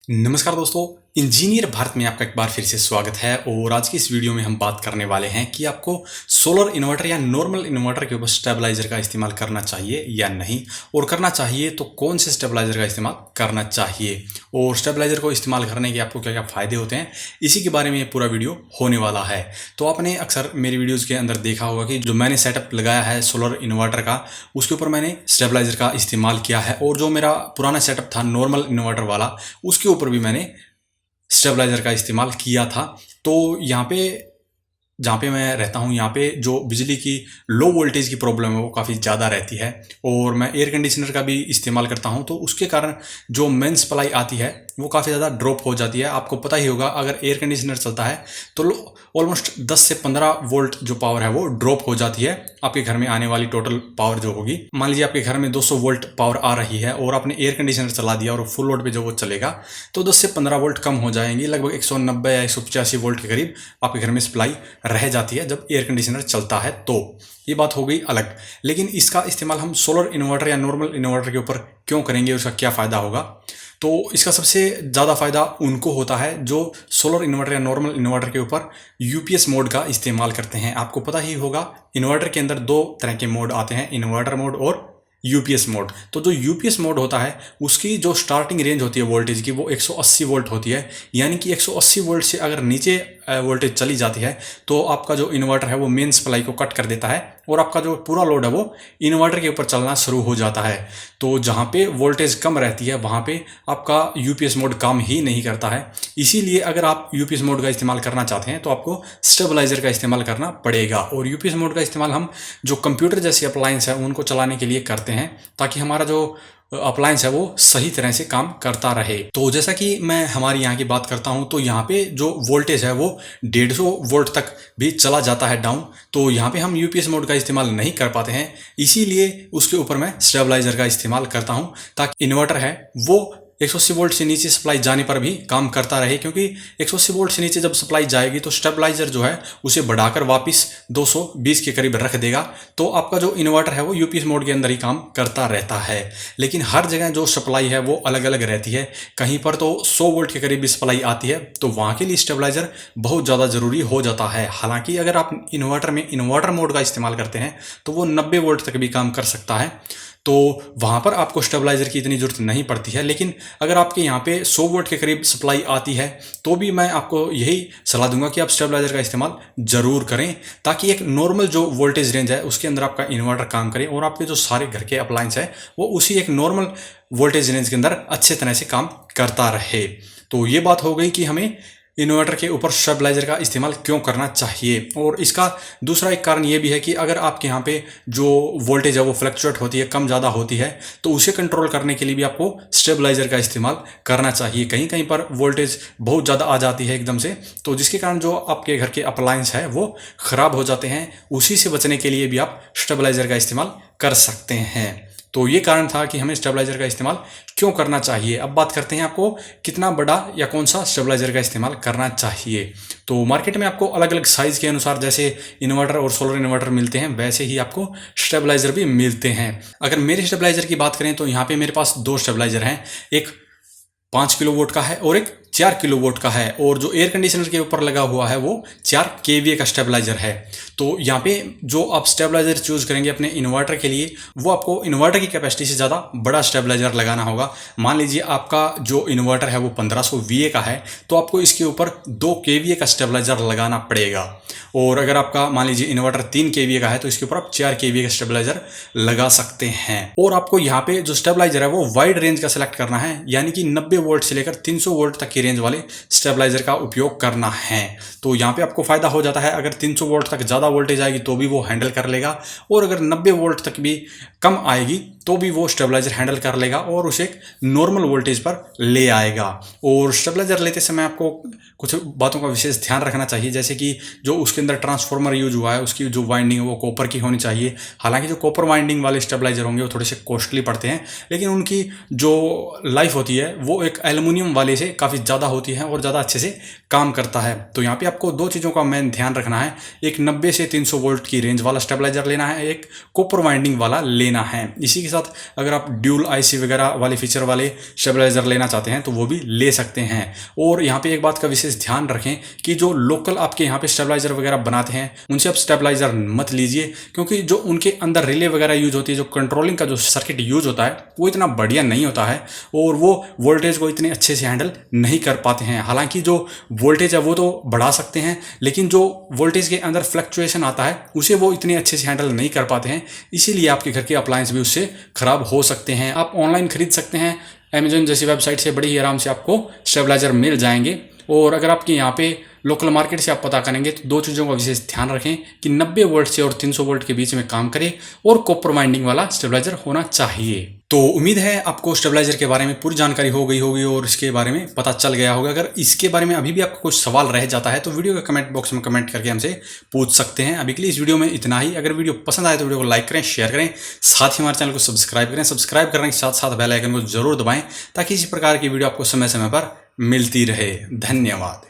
नमस्कार दोस्तों, इंजीनियर भारत में आपका एक बार फिर से स्वागत है। और आज की इस वीडियो में हम बात करने वाले हैं कि आपको सोलर इन्वर्टर या नॉर्मल इन्वर्टर के ऊपर स्टेबलाइजर का इस्तेमाल करना चाहिए या नहीं, और करना चाहिए तो कौन से स्टेबलाइजर का इस्तेमाल करना चाहिए, और स्टेबलाइजर को इस्तेमाल करने के आपको क्या क्या फ़ायदे होते हैं, इसी के बारे में ये पूरा वीडियो होने वाला है। तो आपने अक्सर मेरी वीडियोज़ के अंदर देखा होगा कि जो मैंने सेटअप लगाया है सोलर इन्वर्टर का, उसके ऊपर मैंने स्टेबलाइजर का इस्तेमाल किया है। और जो मेरा पुराना सेटअप था नॉर्मल इन्वर्टर वाला, उसके ऊपर भी मैंने स्टेबलाइजर का इस्तेमाल किया था। तो यहाँ पे जहाँ पे मैं रहता हूँ, यहाँ पे जो बिजली की लो वोल्टेज की प्रॉब्लम है वो काफ़ी ज़्यादा रहती है, और मैं एयर कंडीशनर का भी इस्तेमाल करता हूँ। तो उसके कारण जो मेन सप्लाई आती है वो काफ़ी ज़्यादा ड्रॉप हो जाती है। आपको पता ही होगा, अगर एयर कंडीशनर चलता है तो ऑलमोस्ट 10 से 15 वोल्ट जो पावर है वो ड्रॉप हो जाती है। आपके घर में आने वाली टोटल पावर जो होगी, मान लीजिए आपके घर में 200 वोल्ट पावर आ रही है और आपने एयर कंडीशनर चला दिया और फुल लोड पे जो वो चलेगा, तो 10 से 15 वोल्ट कम हो जाएंगी। लगभग 190 या 185 वोल्ट के करीब आपके घर में सप्लाई रह जाती है जब एयर कंडीशनर चलता है। तो ये बात हो गई अलग। लेकिन इसका इस्तेमाल हम सोलर इन्वर्टर या नॉर्मल इन्वर्टर के ऊपर क्यों करेंगे, उसका क्या फ़ायदा होगा? तो इसका सबसे ज़्यादा फ़ायदा उनको होता है जो सोलर इन्वर्टर या नॉर्मल इन्वर्टर के ऊपर यूपीएस मोड का इस्तेमाल करते हैं। आपको पता ही होगा, इन्वर्टर के अंदर दो तरह के मोड आते हैं, इन्वर्टर मोड और यूपीएस मोड। तो जो यूपीएस मोड होता है उसकी जो स्टार्टिंग रेंज होती है वोल्टेज की, वो 180 वोल्ट होती है। यानी कि 180 वोल्ट से अगर नीचे वोल्टेज चली जाती है तो आपका जो इन्वर्टर है वो मेन सप्लाई को कट कर देता है और आपका जो पूरा लोड है वो इन्वर्टर के ऊपर चलना शुरू हो जाता है। तो जहाँ पे वोल्टेज कम रहती है वहाँ पे आपका यूपीएस मोड काम ही नहीं करता है। इसीलिए अगर आप यूपीएस मोड का इस्तेमाल करना चाहते हैं तो आपको स्टेबलाइजर का इस्तेमाल करना पड़ेगा। और यूपीएस मोड का इस्तेमाल हम जो कंप्यूटर जैसी अप्लायंस है उनको चलाने के लिए करते हैं, ताकि हमारा जो अप्लायंस है वो सही तरह से काम करता रहे। तो जैसा कि मैं हमारी यहाँ की बात करता हूँ, तो यहाँ पे जो वोल्टेज है वो 150 वोल्ट तक भी चला जाता है डाउन। तो यहाँ पे हम यूपीएस मोड का इस्तेमाल नहीं कर पाते हैं, इसीलिए उसके ऊपर मैं स्टेबलाइजर का इस्तेमाल करता हूँ, ताकि इन्वर्टर है वो 180 वोल्ट से नीचे सप्लाई जाने पर भी काम करता रहे। क्योंकि 180 वोल्ट से नीचे जब सप्लाई जाएगी तो स्टेबलाइजर जो है उसे बढ़ाकर वापस 220 के करीब रख देगा। तो आपका जो इन्वर्टर है वो यूपीएस मोड के अंदर ही काम करता रहता है। लेकिन हर जगह जो सप्लाई है वो अलग अलग रहती है। कहीं पर तो 100 वोल्ट के करीब भी सप्लाई आती है, तो वहाँ के लिए स्टेबलाइजर बहुत ज़्यादा ज़रूरी हो जाता है। हालाँकि अगर आप इन्वर्टर में इन्वर्टर मोड का इस्तेमाल करते हैं तो वो 90 वोल्ट तक भी काम कर सकता है, तो वहाँ पर आपको स्टेबलाइजर की इतनी ज़रूरत नहीं पड़ती है। लेकिन अगर आपके यहाँ पे 100 वोल्ट के करीब सप्लाई आती है तो भी मैं आपको यही सलाह दूंगा कि आप स्टेबलाइजर का इस्तेमाल ज़रूर करें, ताकि एक नॉर्मल जो वोल्टेज रेंज है उसके अंदर आपका इन्वर्टर काम करे और आपके जो सारे घर के अप्लायंस है वो उसी एक नॉर्मल वोल्टेज रेंज के अंदर अच्छे तरह से काम करता रहे। तो ये बात हो गई कि हमें इन्वर्टर के ऊपर स्टेबलाइजर का इस्तेमाल क्यों करना चाहिए। और इसका दूसरा एक कारण ये भी है कि अगर आपके यहाँ पे जो वोल्टेज है वो फ्लक्चुएट होती है, कम ज़्यादा होती है, तो उसे कंट्रोल करने के लिए भी आपको स्टेबलाइजर का इस्तेमाल करना चाहिए। कहीं कहीं पर वोल्टेज बहुत ज़्यादा आ जाती है एकदम से, तो जिसके कारण जो आपके घर के अप्लायंस है वो ख़राब हो जाते हैं। उसी से बचने के लिए भी आप स्टेबलाइजर का इस्तेमाल कर सकते हैं। तो ये कारण था कि हमें स्टेबलाइजर का इस्तेमाल क्यों करना चाहिए। अब बात करते हैं आपको कितना बड़ा या कौन सा स्टेबलाइजर का इस्तेमाल करना चाहिए। तो मार्केट में आपको अलग अलग साइज़ के अनुसार जैसे इन्वर्टर और सोलर इन्वर्टर मिलते हैं, वैसे ही आपको स्टेबलाइजर भी मिलते हैं। अगर मेरे स्टेबलाइजर की बात करें तो यहाँ पे मेरे पास दो स्टेबलाइजर हैं, एक 5 किलो वोल्ट का है और एक 4 किलो वोल्ट का है। और जो एयर कंडीशनर के ऊपर लगा हुआ है वो 4 केवीए का स्टेबलाइजर है। तो यहाँ पे जो आप स्टेबलाइजर चूज करेंगे अपने इन्वर्टर के लिए, वो आपको इन्वर्टर की कैपेसिटी से ज़्यादा बड़ा स्टेबलाइजर लगाना होगा। मान लीजिए आपका जो इन्वर्टर है वो 1500 वीए का है, तो आपको इसके ऊपर 2 केवीए का स्टेबलाइजर लगाना पड़ेगा। और अगर आपका मान लीजिए इन्वर्टर 3 केवीए का है तो इसके ऊपर आप 4 केवीए का स्टेबलाइजर लगा सकते हैं। और आपको यहाँ पे जो स्टेबलाइजर है वो वाइड रेंज का सिलेक्ट करना है, यानी कि 90 वोल्ट से लेकर 300 वोल्ट तक की रेंज वाले स्टेबलाइजर का उपयोग करना है। तो यहाँ पे आपको फायदा हो जाता है, अगर 300 वोल्ट तक ज़्यादा वोल्टेज आएगी तो भी वो हैंडल कर लेगा, और अगर 90 वोल्ट तक भी कम आएगी तो भी वो स्टेबलाइजर हैंडल कर लेगा और उसे एक नॉर्मल वोल्टेज पर ले आएगा। और स्टेबलाइजर लेते समय आपको कुछ बातों का विशेष ध्यान रखना चाहिए, जैसे कि जो उसके अंदर ट्रांसफार्मर यूज हुआ है उसकी जो वाइंडिंग है वो कॉपर की होनी चाहिए। हालांकि जो कॉपर वाइंडिंग वाले स्टेबलाइजर होंगे वो थोड़े से कॉस्टली पड़ते हैं, लेकिन उनकी जो लाइफ होती है वो एक एल्युमिनियम वाले से काफ़ी ज़्यादा ज़्यादा होती है और ज़्यादा अच्छे से काम करता है। तो यहाँ पे आपको दो चीज़ों का मेन ध्यान रखना है, एक 90 से 300 वोल्ट की रेंज वाला स्टेबलाइजर लेना है, एक कॉपर वाइंडिंग वाला लेना है। इसी के साथ अगर आप ड्यूल आईसी वगैरह वाले फीचर वाले स्टेबलाइजर लेना चाहते हैं तो वो भी ले सकते हैं। और यहाँ पे एक बात का विशेष ध्यान रखें कि जो लोकल आपके यहाँ पे स्टेबलाइजर वगैरह बनाते हैं उनसे आप स्टेबलाइजर मत लीजिए, क्योंकि जो उनके अंदर रिले वगैरह यूज होती है, जो कंट्रोलिंग का जो सर्किट यूज होता है वो इतना बढ़िया नहीं होता है और वो वोल्टेज को इतने अच्छे से हैंडल नहीं कर पाते हैं। हालांकि जो वोल्टेज है वो तो बढ़ा सकते हैं, लेकिन जो वोल्टेज के अंदर फ्लक्चुएशन आता है उसे वो इतने अच्छे से हैंडल नहीं कर पाते हैं। इसीलिए आपके घर के अप्लायंस भी उससे खराब हो सकते हैं। आप ऑनलाइन खरीद सकते हैं, अमेजन जैसी वेबसाइट से बड़ी ही आराम से आपको स्टेबलाइजर मिल जाएंगे। और अगर आपके यहाँ पे लोकल मार्केट से आप पता करेंगे तो दो चीज़ों का विशेष ध्यान रखें कि 90 वोल्ट से और 300 वोल्ट के बीच में काम करे और कॉपर वाइंडिंग वाला स्टेबलाइजर होना चाहिए। तो उम्मीद है आपको स्टेबलाइजर के बारे में पूरी जानकारी हो गई होगी और इसके बारे में पता चल गया होगा। अगर इसके बारे में अभी भी आपको कुछ सवाल रह जाता है तो वीडियो के कमेंट बॉक्स में कमेंट करके हमसे पूछ सकते हैं। अभी के लिए इस वीडियो में इतना ही। अगर वीडियो पसंद आए तो वीडियो को लाइक करें, शेयर करें, साथ ही हमारे चैनल को सब्सक्राइब करें। सब्सक्राइब करने के साथ साथ बेल आइकन को जरूर दबाएं ताकि इसी प्रकार की वीडियो आपको समय समय पर मिलती रहे। धन्यवाद।